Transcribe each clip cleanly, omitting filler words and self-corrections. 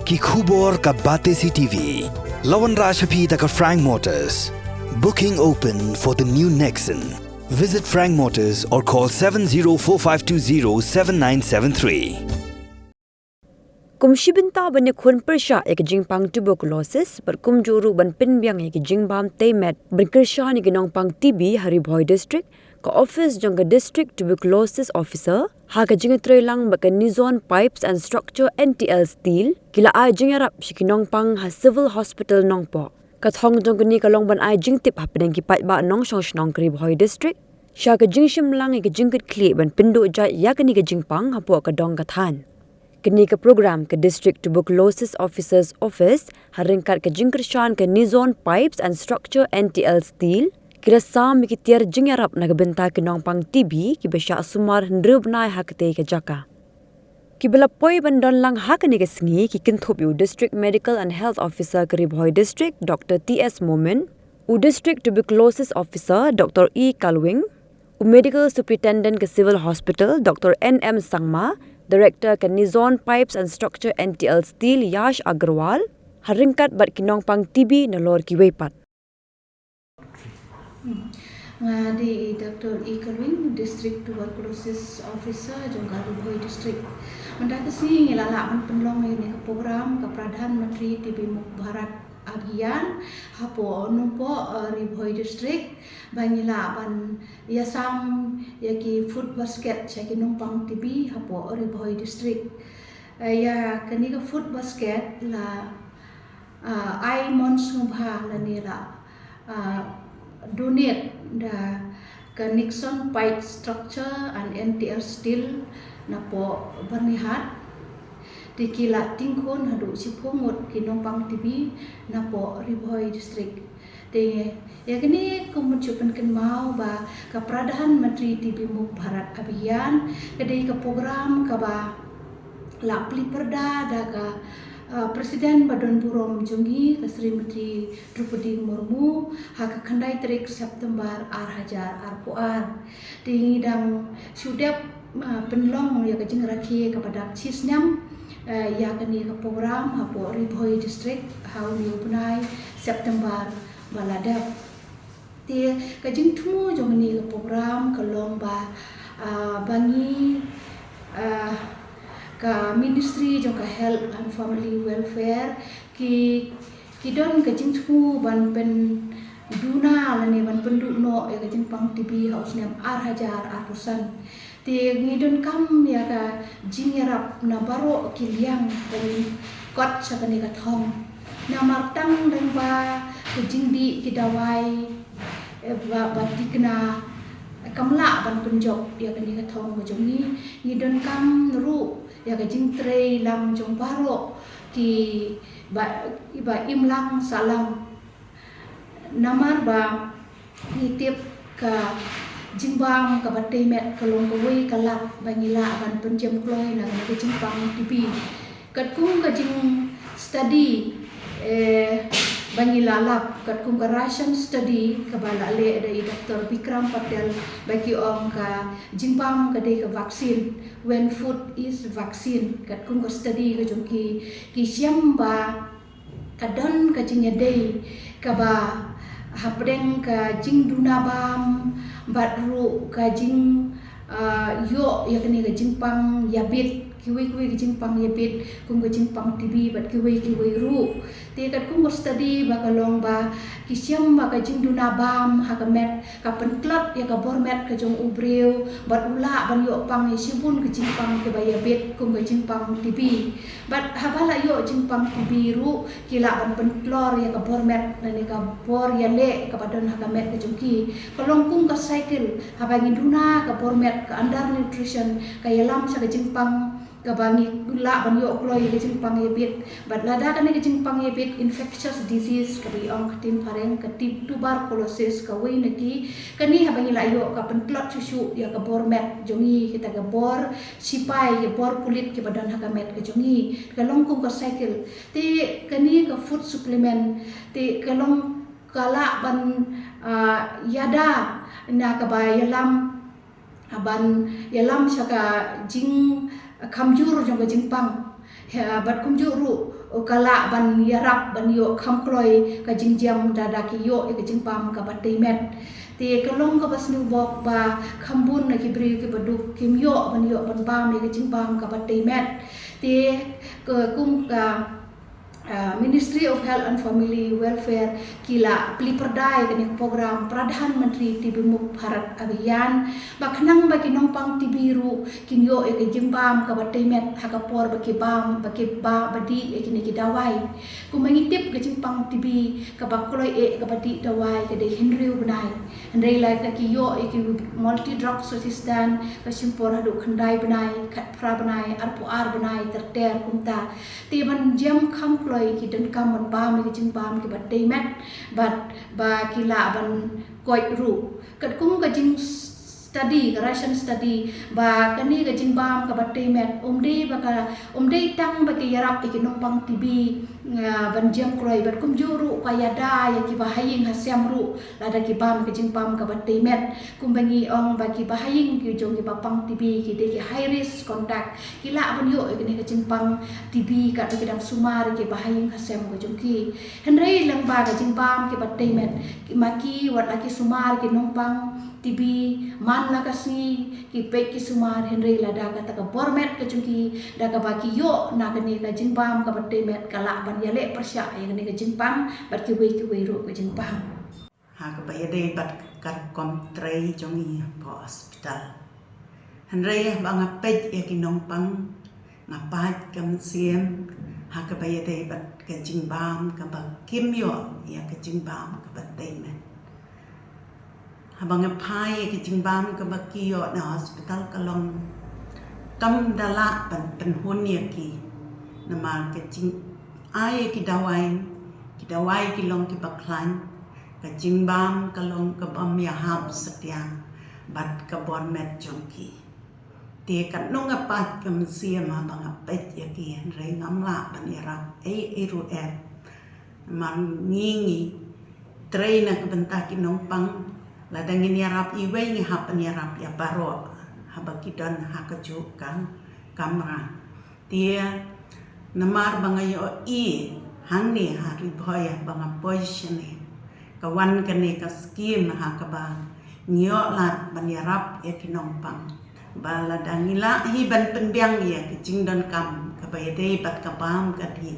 Ki khubor ka Bate CTV. Lawan Rashapi taka Frank Motors. Booking open for the new Nexon. Visit Frank Motors or call 7045207973. Kumshibinta ban khun persha ek jingpang tuberculosis per kumjuru ban pinbyang ek jingbam temet ban kersha ni ginong pang TB Haribhoi district ka office jong ka district tuberculosis officer ha ka jingatrelang ba ka Nizon pipes and structure NTL steel kila a jingarap shikinong pang ha civil hospital nongpo ka thong jong ni ka long ban ai jingtip hapdeng ki pat ba nong shong shnong Haribhoi district sha ka jingshim lang ek jingkit kli ban pindo ja ya ka ni ka jingpang hapo ka dong ka than Kini ke program ke District Tuberculosis Officers Office haringkat ke jingkershan ke Nizon Pipes and Structure NTL Steel kira sam ki tiar jingarap na benta ke nongpang TB ki besha sumar hendrub nai hakte ke jaka. Ki bela poi bandon lang hakani ke sngi ki kinthop yu District Medical and Health Officer ke Haribhoi District Dr. TS Momin, u District Tuberculosis Officer Dr. E Kalwing, u Medical Superintendent ke Civil Hospital Dr. NM Sangma, Director ke Nizon Pipes and Structure NTL Steel Yash Agarwal haringkat bat kinong pang TB na lor ki wepat. Di Dr. E. Kalwing, District Tuberculosis Officer jong Haribhoi District. Mendak kesini ngilalak penlong ini ke program ke Pradhan Menteri TB Muk Bharat Abhiyan hapo numpo Haribhoi District bangila ban yasam yaki food basket chaki numpang TB hapo Haribhoi District ya kani ka food basket la ai mons ngubha la nila donate da ka Nixon pipe structure and NTL steel napo bernihat Dikila tingkon hadu sipungut kinopang TB napo Haribhoi District. De ya kini kemuncupan mau ba ka Pradhan Menteri TB Muk Bharat Abhiyan kedai ka program ka ba la perda da ka Presiden Badan Burom Jungi ke Sri Menteri Drupadi Murmu ha ka kandai tarik September Hajar Arpuar di ngidang sudap penlong ya ka jingrakhi kepada Cisnyam ya kini ke program hapo Haribhoi District hauni upnai September maladap ti kajing tumu jong ni ke program kelong ba bangi ka Ministry jong ka Health and Family Welfare ki don kajing tumu ban pen duna lani ban penduk no ya kajing pang TB haus nem Hajar Arpusan ti ngidon kam ya ka jingerap na baro kiliang bani kot sa kani ka thong na martang dan ba kejingdi kidawai ba batikna kamla ban penjok ya kani ka thong ka jongi ngidon kam ru ya ka jingtre lam jong baro ki ba imlang salam namar ba nitip ka Jingbang ka batemet kalong kawai kalak bangila ban penjam kloy na ka jimbang TB kat kung ka jing study bangila lap kat kung ka Russian study ka bala le dari Dr. Bikram Patel bagi om ka jimbang ka de ka vaksin when food is vaccine kat kung ka study ka jongki ki siam ba kadon ka jingade ka ba hapdeng ka jing dunabam badru ka jing yo ya kani ka jing pang yabit kiwi ka jing pang yabit kung ka jing pang TB bat kiwi ru te kat kung study bakalong ba kisyam ba ka jing dunabam ha ka met ka penklat ya ka bormet ka jong ubreu bat ula ban yo pang sibun ka jing pang ka yabit kung ka jing pang TB bat habala yo jing pang TB ru kila ban penklor ya ka bormet na ni ka bor ya le ka padon ha ka met ka jongki kalong kung ka cycle habangi duna ka bormet ka under nutrition ka yalam sa ka jing pang kabangi gula ban yo kloy ke jingpang yebit bat lada kan ke jingpang yebit infectious disease kabi ong katim pareng katip tuberculosis ka wei naki kani habangi la yo ka pentlot susu ya ka bormet jongi kita ka bor sipai ya bor kulit ke badan hakamet ke jongi kalong kung ka cycle ti kani ka food supplement ti kalong kala ban yada na ka ba yalam ban yalam saka jing kamjur jong ka jingpang bat kumju ru kala ban yarap ban yo kham kloi ka jingjam dada ki yo e ka jingpam ka batei met te kalong ka basnu bok ba khambun na ki bri ki baduk kim yo ban bam e ka jingpam ka batei met te kum ka Ministry of Health and Family Welfare kila peliperdai kini program Pradhan Menteri TB Muk Bharat Abhiyan baknang bagi nongpang TB ru kinyo ke jimbam ka batemet hakapor bagi bam bagi ba badi kini ki dawai ku mengitip ke jimbang TB ka bakloi ka badi dawai ke de Henry benai Henry lai ka ki yo ki multi drug resistant ka simpor hadu khandai benai khat pra benai arpu ar benai terter kumta ti ban jam kham ki dan kam ban bam ki jing bam ki bat dei met bat ba kila ban koi ru kat kum ka jing study Russian study ba kani ka jing bam ka bat dei met dei tang ba ki yarap ki nongpang TB ban jam kroi bat kum juru ka yada ya ki bahaying hasyam ru lada ki bam ki jing bam ka bat dei met kum bangi ong ba ki bahaying ki jong ki bapang TB ki de ki high risk contact kila ban yo ki ka jing pang TB ka ki dam sumar ki bahaying hasyam ko jong ki henrei lang ba ka jing bam ki bat dei met ki maki wat laki sumar ki nongpang TB man la kasi ki pek ki sumar henrei lada ka ta ka bormet ka jong ki da ka ba ki yo na ka ni ka jing bam ka bat dei met kala ban yale persya ya ni ka jing pang bat ki wei ru ka jing pang ha ka ba yade bat kat kom trei jong i po hospital henrei ba nga pej ya ki nongpang nga pat kam siem ha ka ba yade bat ka jing bam ka ba kim yo ya ka jing bam ka bat dei met habang pai ki jingbam ka bakiyo na hospital kalong kam dala pan hun ya ki nama ka jing ai ki dawai ki long ki baklan ka jingbam kalong ka bam ya hab satya bat ka bon met jongki te kat nong apat kam sia ma bang apet ya ki rei ngamla ban ya ai ru man ngingi train ka benta ki nong pang ladang ini arap iwe ni hapan yarap ya baro habakidan hakaju kan kamera dia namar bangayo i hangni hari boya banga position ni kawan kene ka skim ha ka ba nyo lat ban yarap ya kinompang bala dangila hi ban penbiang ya kicing dan kam ka bayade bat ka bam ka di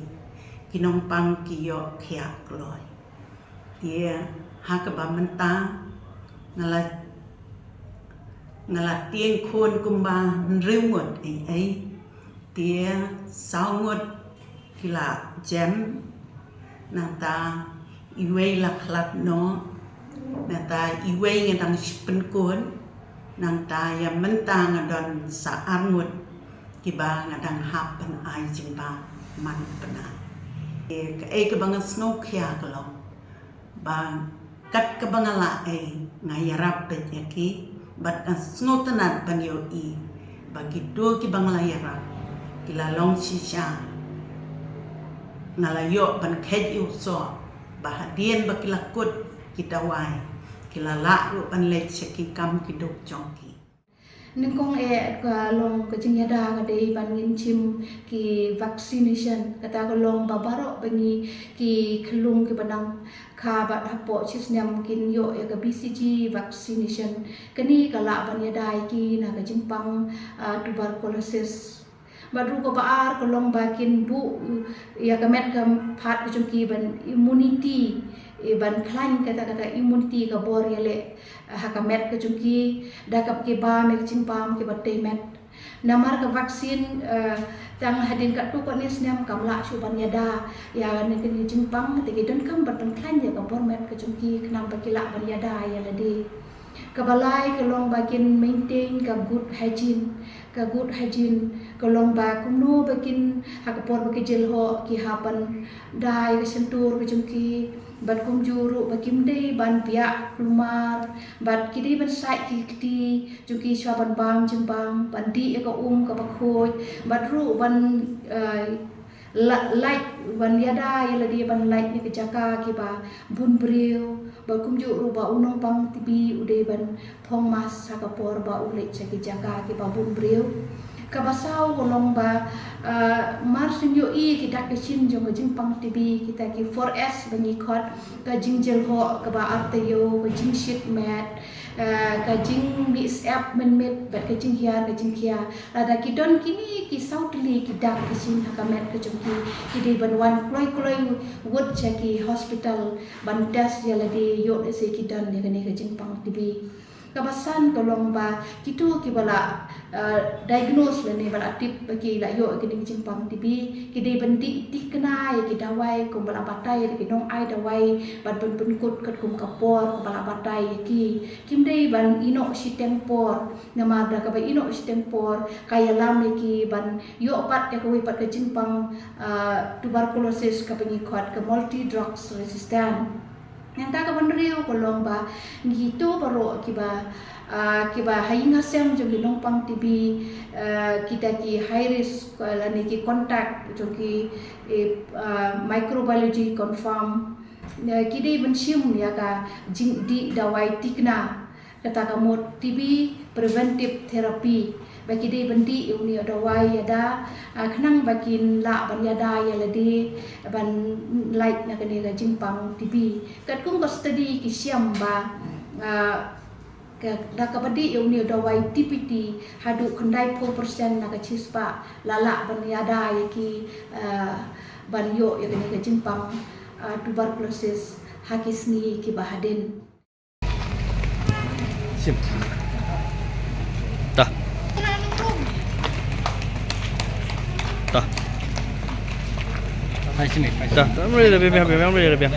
kinompang kiyo khia kloi dia ha ka ba menta ngala tieng khôn kumba riungot ai tia saungot kila jam nata iwe laklat no nata iwe ngadang sipen kon nanta ya menta ngadon sa arngut kiba ngadang hapen ai jimba man pena ke bangan snow kya kalong bang kat ka bangala ay ngayarap bet yaki bat snow tanan panyo i bagi do ki bangala yarap kilalong sisya ngalayo ban khed yu so bahadien bakilakut kitawai kilala ru pan let seki kam kiduk jongki ningkong ka long ka jingyada ka dei bangin chim ki vaccination kata ka long babaro bangi ki khlung ki banang kha bat hapo chisnyam kin yo ka BCG vaccination kani kala banyada ki na ka jimpang tuberculosis badru ko baar ko long bakin bu ya ka met ka phat ko ki ban immunity ban klan kata immunity ka bor yale hakamet ke jungki dakap ke ba mek chimpam ke batte met namar ka vaksin tang hadin ka tu ko ni snyam kamla suban yada ya ne ke chimpam te ke don kam batan klan ya ka bor met ke jungki kenam bakila ban yada ya ladi kabalai kalong bakin maintain ka good hygiene kalong ba kumno bakin hakapor bakijel ho ki hapan dai ke sentur ke jungki bat kum juru bakim dei ban pia lumar bat kidi ban sai kiti juki swaban bam jimbam bandi ka ka bakhoi bat ru ban light ban yada yala dia ban light ni kejaka ki ba bun breu ba kum juru ba unong pang tibi ude ban phong mas hakapor ba ulet saki jaka ki ba bun breu kabasau golong ba marsin yo I kita kecin jong jimpang TB kita ki 4S bangi khot ka jingjel ho ka ba arteyo ka jing shit mat ka jing mix app men bat ka jing kia ada ki don kini ki sautli ki dak kecin ka mat ka jong ki di ban wan kloi wood chaki hospital ban test ya ladi yo se ki don ne ka jimpang TB kabasan golong ba kitu ki bala diagnose le ne bala tip bagi la yo ki ding jimpang TB ki dei benti ti kena ki dawai ko bala batai ki dong ai dawai ban ben kut kat kum kapor ko bala batai ki kim dei ban ino si tempor nama da ka ba ino si tempor kaya lam ki ban yo pat ya ko pat ka jimpang tuberculosis ka pengikut ke multi drugs resistant yang tak kabandrio kolong ba gitu baro kiba hainga sem jom linong pang TB kita ki high risk lani ki contact jom ki microbiology confirm kidai bensium ya ka jing di dawai tikna kata kamu TB preventive therapy bagi dia bendi uni dawai ada kenang bakin la ban yada ya ladi ban like na kene ga jimpang TB kat kum ko study ki siam ba da ka badi uni dawai TPT hadu kandai 4% na ka chispa lala ban yada ya ki ban yo ya kene ga jimpang tuberculosis hakisni ki bahaden sim dah dah. Hai sini. Dah, boleh lebih, boleh lebih.